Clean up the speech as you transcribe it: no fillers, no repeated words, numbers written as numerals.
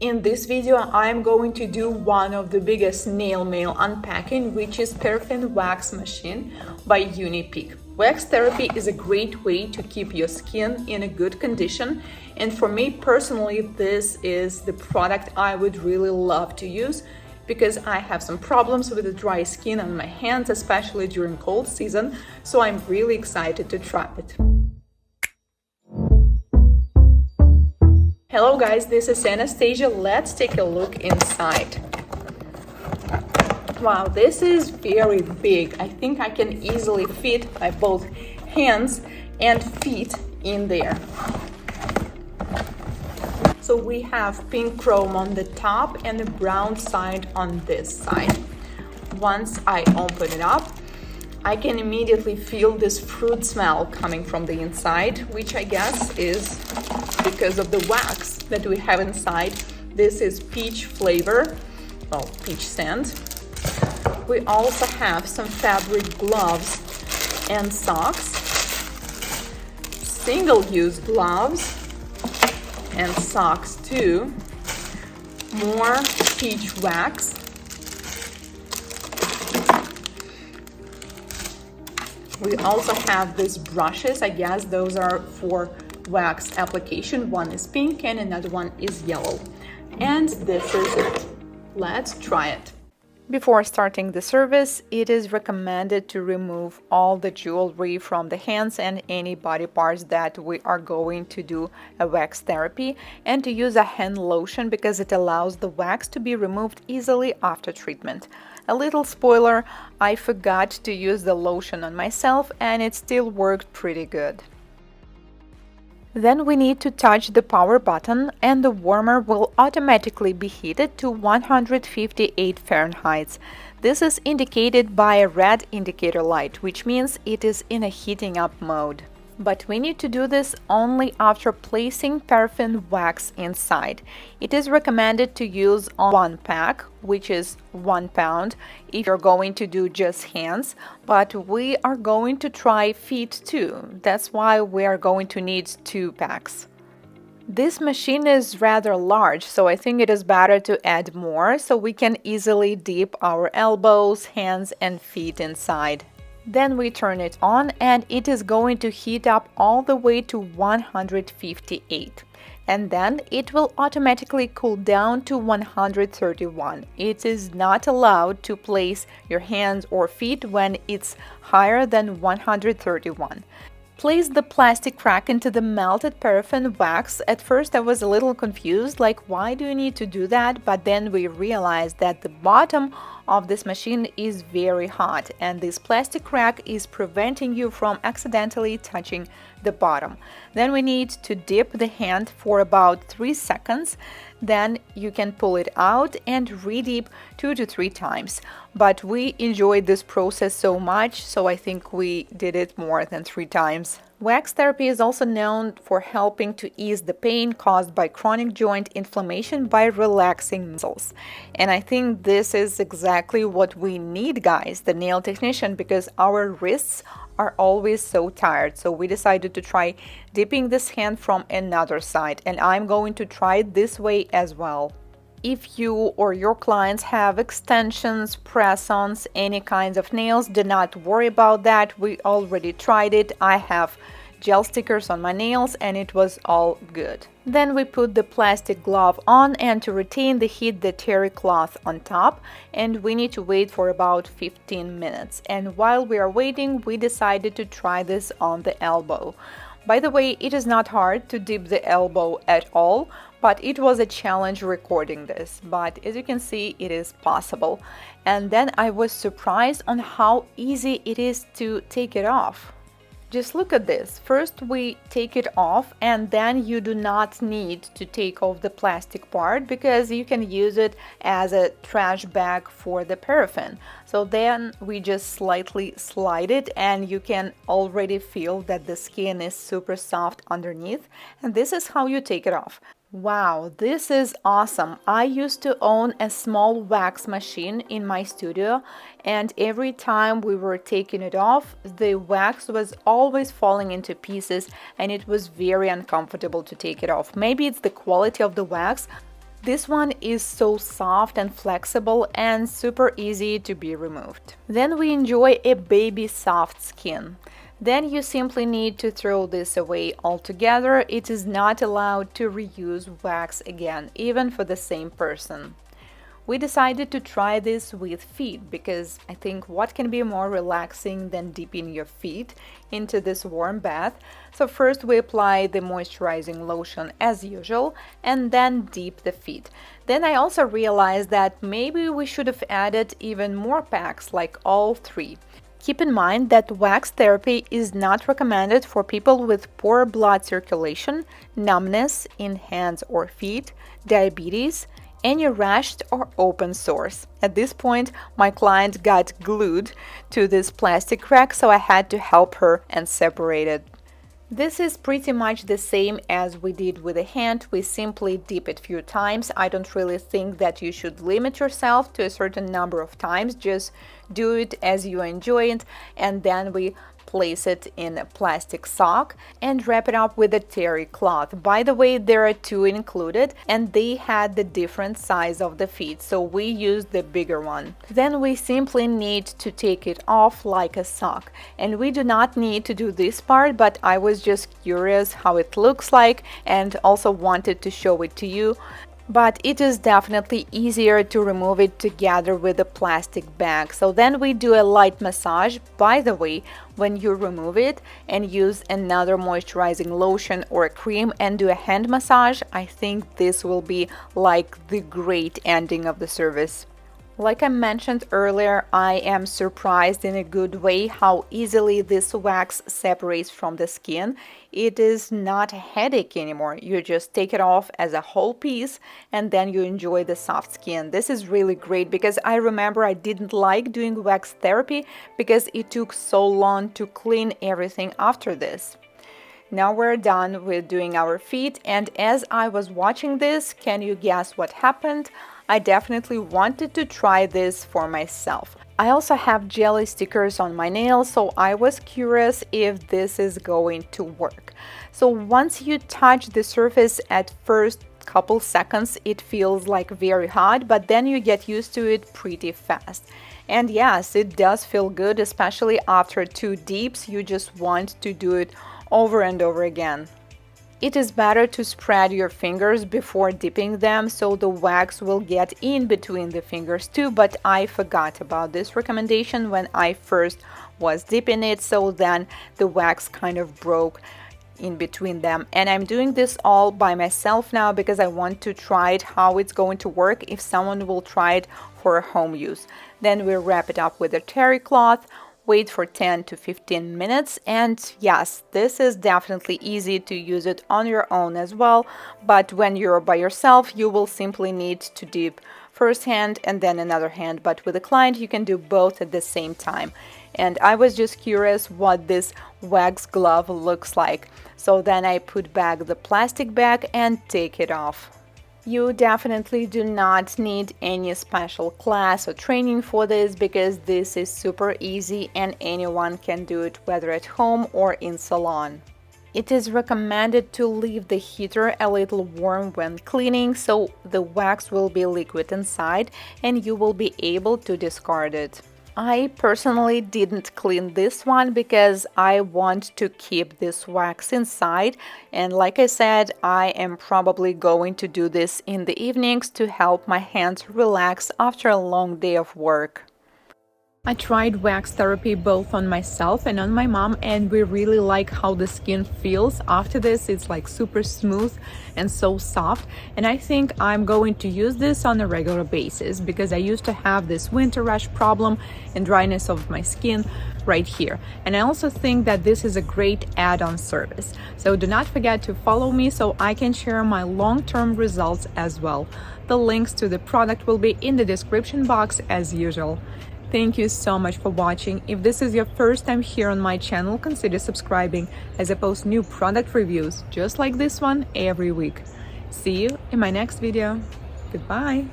In this video, I'm going to do one of the biggest nail mail unpacking, which is Paraffin Wax Machine by Unipeak. Wax therapy is a great way to keep your skin in a good condition, and for me personally, this is the product I would really love to use because I have some problems with the dry skin on my hands, especially during cold season, so I'm really excited to try it. Hello guys, this is Anastasia. Let's take a look inside. Wow, this is very big. I think I can easily fit my both hands and feet in there. So we have pink chrome on the top and the brown side on this side. Once I open it up, I can immediately feel this fruit smell coming from the inside, which I guess is because of the wax that we have inside. This is peach flavor, well, peach scent. We also have some fabric gloves and socks, single-use gloves and socks too, more peach wax, we also have these brushes. I guess those are for wax application. One is pink and another one is yellow. And this is it. Let's try it. Before starting the service, it is recommended to remove all the jewelry from the hands and any body parts that we are going to do a wax therapy, and to use a hand lotion because it allows the wax to be removed easily after treatment. A little spoiler, I forgot to use the lotion on myself and it still worked pretty good. Then we need to touch the power button and the warmer will automatically be heated to 158 Fahrenheit. This is indicated by a red indicator light, which means it is in a heating up mode. But we need to do this only after placing paraffin wax inside. It is recommended to use on one pack, which is 1 pound, if you're going to do just hands, but we are going to try feet too. That's why we are going to need 2 packs. This machine is rather large, so I think it is better to add more so we can easily dip our elbows, hands and feet inside. Then we turn it on and it is going to heat up all the way to 158. And then it will automatically cool down to 131. It is not allowed to place your hands or feet when it's higher than 131. Place the plastic rack into the melted paraffin wax. At first I was a little confused, like why do you need to do that? But then we realized that the bottom of this machine is very hot and this plastic rack is preventing you from accidentally touching the bottom. Then we need to dip the hand for about 3 seconds. Then you can pull it out and re-dip 2 to 3 times. But we enjoyed this process so much, so I think we did it more than 3 times. Wax therapy is also known for helping to ease the pain caused by chronic joint inflammation by relaxing muscles. And I think this is exactly what we need, guys, the nail technician, because our wrists are always so tired. So we decided to try dipping this hand from another side, and I'm going to try it this way as well. If you or your clients have extensions, press-ons, any kinds of nails, do not worry about that. We already tried it. I have gel stickers on my nails and it was all good. Then we put the plastic glove on and to retain the heat, the terry cloth on top, and we need to wait for about 15 minutes. And while we are waiting, we decided to try this on the elbow. By the way, it is not hard to dip the elbow at all, but it was a challenge recording this. But as you can see, it is possible. And then I was surprised on how easy it is to take it off. Just look at this. First we take it off and then you do not need to take off the plastic part because you can use it as a trash bag for the paraffin. So then we just slightly slide it and you can already feel that the skin is super soft underneath, and this is how you take it off. Wow, this is awesome. I used to own a small wax machine in my studio, and every time we were taking it off, the wax was always falling into pieces and it was very uncomfortable to take it off. Maybe it's the quality of the wax, This one is so soft and flexible and super easy to be removed. Then we enjoy a baby soft skin. Then you simply need to throw this away altogether. It is not allowed to reuse wax again, even for the same person. We decided to try this with feet because I think what can be more relaxing than dipping your feet into this warm bath. So first we apply the moisturizing lotion as usual and then dip the feet. Then I also realized that maybe we should have added even more packs, like all 3. Keep in mind that wax therapy is not recommended for people with poor blood circulation, numbness in hands or feet, diabetes, any rash or open sores. At this point, my client got glued to this plastic rack, so I had to help her and separate it. This is pretty much the same as we did with the hand. We simply dip it a few times. I don't really think that you should limit yourself to a certain number of times. Just do it as you enjoy it, and then we place it in a plastic sock and wrap it up with a terry cloth. By the way, there are 2 included and they had the different size of the feet, so we used the bigger one. Then we simply need to take it off like a sock, and we do not need to do this part, but I was just curious how it looks like and also wanted to show it to you. But it is definitely easier to remove it together with a plastic bag. So then we do a light massage. By the way, when you remove it and use another moisturizing lotion or a cream and do a hand massage, I think this will be like the great ending of the service. Like I mentioned earlier, I am surprised in a good way how easily this wax separates from the skin. It is not a headache anymore. You just take it off as a whole piece and then you enjoy the soft skin. This is really great because I remember I didn't like doing wax therapy because it took so long to clean everything after this. Now we're done with doing our feet, and as I was watching this, can you guess what happened? I definitely wanted to try this for myself. I also have jelly stickers on my nails, so I was curious if this is going to work. So once you touch the surface at first couple seconds, it feels like very hot, but then you get used to it pretty fast. And yes, it does feel good, especially after 2 dips. You just want to do it over and over again. It is better to spread your fingers before dipping them so the wax will get in between the fingers too, but I forgot about this recommendation when I first was dipping it, so then the wax kind of broke in between them. And I'm doing this all by myself now because I want to try it how it's going to work if someone will try it for home use. Then we wrap it up with a terry cloth, wait for 10 to 15 minutes, and yes, this is definitely easy to use it on your own as well, but when you're by yourself you will simply need to dip first hand and then another hand, but with a client you can do both at the same time. And I was just curious what this wax glove looks like, so then I put back the plastic bag and take it off. You definitely do not need any special class or training for this because this is super easy and anyone can do it, whether at home or in salon. It is recommended to leave the heater a little warm when cleaning, so the wax will be liquid inside and you will be able to discard it. I personally didn't clean this one because I want to keep this wax inside, and like I said, I am probably going to do this in the evenings to help my hands relax after a long day of work. I tried wax therapy both on myself and on my mom, and we really like how the skin feels after this. It's like super smooth and so soft, and I think I'm going to use this on a regular basis because I used to have this winter rash problem and dryness of my skin right here, and I also think that this is a great add-on service. So do not forget to follow me so I can share my long-term results as well. The links to the product will be in the description box as usual. Thank you so much for watching. If this is your first time here on my channel, consider subscribing as I post new product reviews just like this one every week. See you in my next video. Goodbye.